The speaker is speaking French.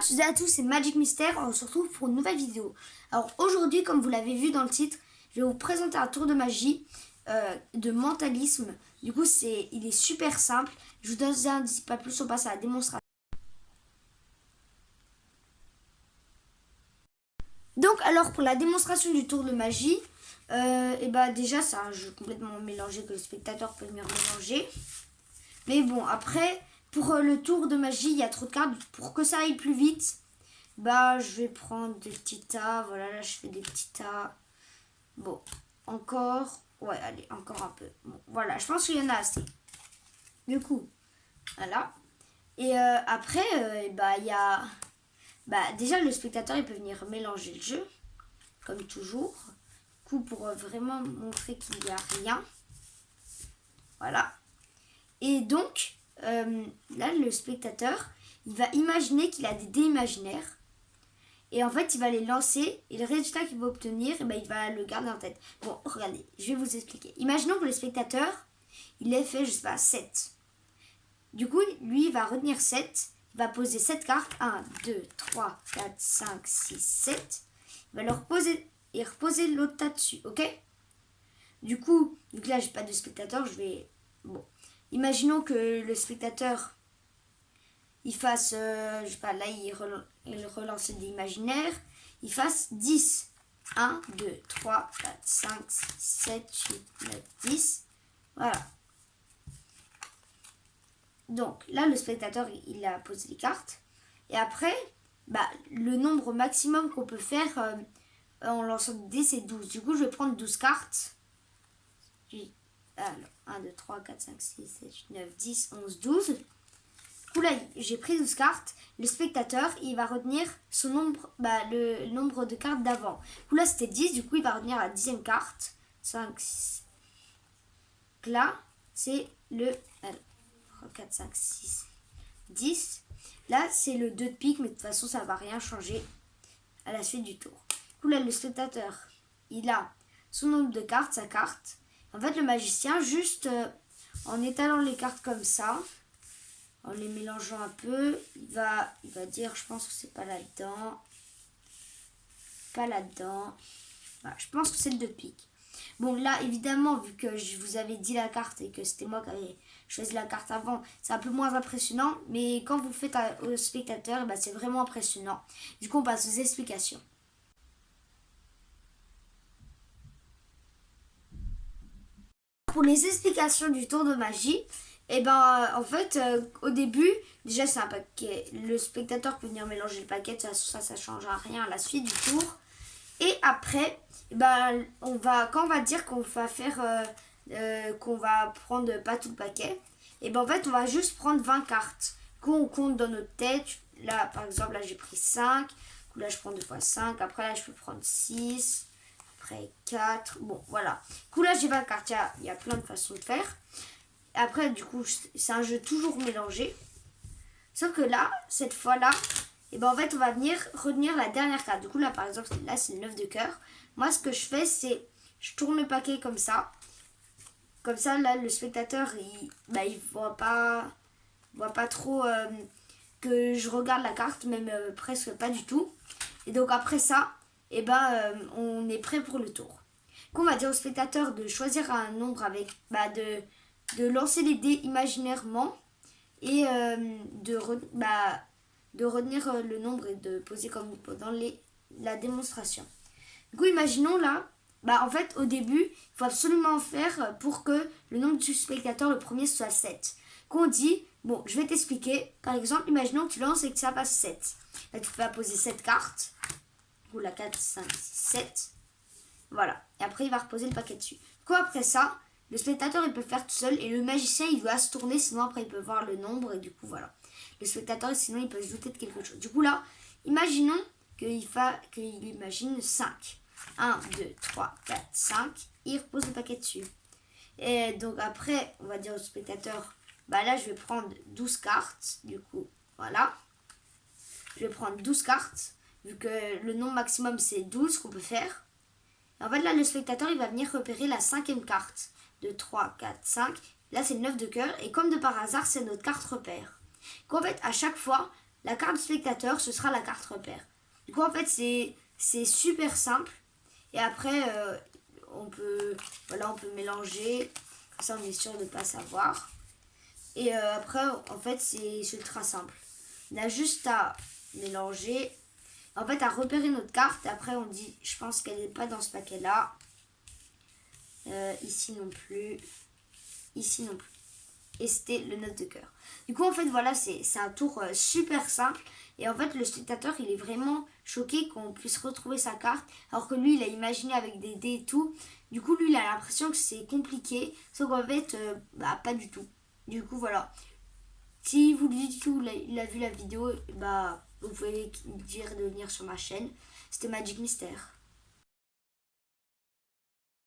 toutes et à tous, c'est Magic Mystère, on se retrouve pour une nouvelle vidéo. Alors aujourd'hui, comme vous l'avez vu dans le titre, je vais vous présenter un tour de magie de mentalisme. Du coup, il est super simple. Je vous donne un indice, pas plus, on passe à la démonstration. Donc alors pour la démonstration du tour de magie, déjà c'est un jeu complètement mélangé que le spectateur peut venir mélanger. Mais bon, après, pour le tour de magie, il y a trop de cartes. Pour que ça aille plus vite, je vais prendre des petits tas. Voilà, là, je fais des petits tas. Bon, encore. Ouais, allez, encore un peu. Bon, voilà, je pense qu'il y en a assez. Du coup, voilà. Et après, il y a... déjà, le spectateur, il peut venir mélanger le jeu, comme toujours. Du coup, pour vraiment montrer qu'il n'y a rien. Voilà. Et donc, là, le spectateur, il va imaginer qu'il a des dés imaginaires. Et en fait, il va les lancer. Et le résultat qu'il va obtenir, il va le garder en tête. Bon, regardez, je vais vous expliquer. Imaginons que le spectateur, il ait fait, je sais pas, 7. Du coup, lui, il va retenir 7. Il va poser 7 cartes. 1, 2, 3, 4, 5, 6, 7. Il va le reposer et reposer l'autre tas dessus, ok? Du coup, donc là, j'ai pas de spectateur, je vais... Bon. Imaginons que le spectateur, il fasse, je sais pas, là, il relance des imaginaires, il fasse 10. 1, 2, 3, 4, 5, 6, 7, 8, 9, 10. Voilà. Donc, là, le spectateur, il a posé les cartes. Et après, le nombre maximum qu'on peut faire en lançant des dés, c'est 12. Du coup, je vais prendre 12 cartes. Alors, 1, 2, 3, 4, 5, 6, 7, 8, 9, 10, 11, 12. Du coup, là, j'ai pris 12 cartes. Le spectateur, il va retenir son nombre, le nombre de cartes d'avant. Du coup, là, c'était 10. Du coup, il va retenir la 10e carte. 5, 6. Donc là, c'est le 3, 4, 5, 6, 10. Là, c'est le 2 de pique, mais de toute façon, ça ne va rien changer à la suite du tour. Du coup, là, le spectateur, il a son nombre de cartes, sa carte. En fait, le magicien, juste en étalant les cartes comme ça, en les mélangeant un peu, il va dire, je pense que c'est pas là-dedans. Pas là-dedans. Voilà, je pense que c'est le 2 de pique. Bon, là, évidemment, vu que je vous avais dit la carte et que c'était moi qui avais choisi la carte avant, c'est un peu moins impressionnant. Mais quand vous le faites au spectateur, c'est vraiment impressionnant. Du coup, on passe aux explications. Pour les explications du tour de magie, en fait, au début, déjà c'est un paquet. Le spectateur peut venir mélanger le paquet, ça change à rien à la suite du tour. Et après, quand on va dire qu'on va faire, qu'on va prendre pas tout le paquet, en fait, on va juste prendre 20 cartes qu'on compte dans notre tête. Là, par exemple, là j'ai pris 5. Là, je prends 2 fois 5. Après, là, je peux prendre 6. Après 4, bon voilà. Du coup là j'ai 20 cartes, il y a plein de façons de faire. Après du coup c'est un jeu toujours mélangé. Sauf que là, cette fois-là, en fait on va venir retenir la dernière carte. Du coup là par exemple, là c'est le 9 de cœur. Moi ce que je fais c'est, je tourne le paquet comme ça. Comme ça là le spectateur il voit pas trop que je regarde la carte, même presque pas du tout. Et donc après ça, on est prêt pour le tour. Donc on va dire au spectateur de choisir un nombre avec, de lancer les dés imaginairement et de retenir le nombre et de poser comme dans la démonstration. Du coup, imaginons là, en fait au début, il faut absolument faire pour que le nombre du spectateur, le premier, soit 7. Qu'on dit, bon, je vais t'expliquer. Par exemple, imaginons que tu lances et que ça passe 7. Là, tu vas poser 7 cartes. Ou la 4, 5, 6, 7. Voilà. Et après, il va reposer le paquet dessus. Du coup, après ça, le spectateur, il peut faire tout seul. Et le magicien, il doit se tourner. Sinon, après, il peut voir le nombre. Et du coup, voilà. Le spectateur, sinon, il peut se douter de quelque chose. Du coup, là, imaginons qu'il imagine 5. 1, 2, 3, 4, 5. Il repose le paquet dessus. Et donc, après, on va dire au spectateur, là, je vais prendre 12 cartes. Du coup, voilà. Je vais prendre 12 cartes. Vu que le nombre maximum c'est 12 qu'on peut faire. Et en fait là le spectateur il va venir repérer la 5e carte. 2, 3, 4, 5. Là c'est le 9 de cœur. Et comme de par hasard c'est notre carte repère. Donc en fait à chaque fois la carte spectateur, ce sera la carte repère. Du coup, en fait, c'est super simple. Et après, on peut mélanger. Comme ça, on est sûr de ne pas savoir. Et après, en fait, c'est ultra simple. On a juste à mélanger. En fait, à repérer notre carte. Après, on dit, je pense qu'elle n'est pas dans ce paquet-là. Ici non plus. Ici non plus. Et c'était le note de cœur. Du coup, en fait, voilà, c'est un tour super simple. Et en fait, le spectateur, il est vraiment choqué qu'on puisse retrouver sa carte. Alors que lui, il a imaginé avec des dés et tout. Du coup, lui, il a l'impression que c'est compliqué. Sauf qu'en fait, pas du tout. Du coup, voilà. Si vous lui dites qu'il a vu la vidéo, vous pouvez dire de venir sur ma chaîne. C'était Magic Mystère.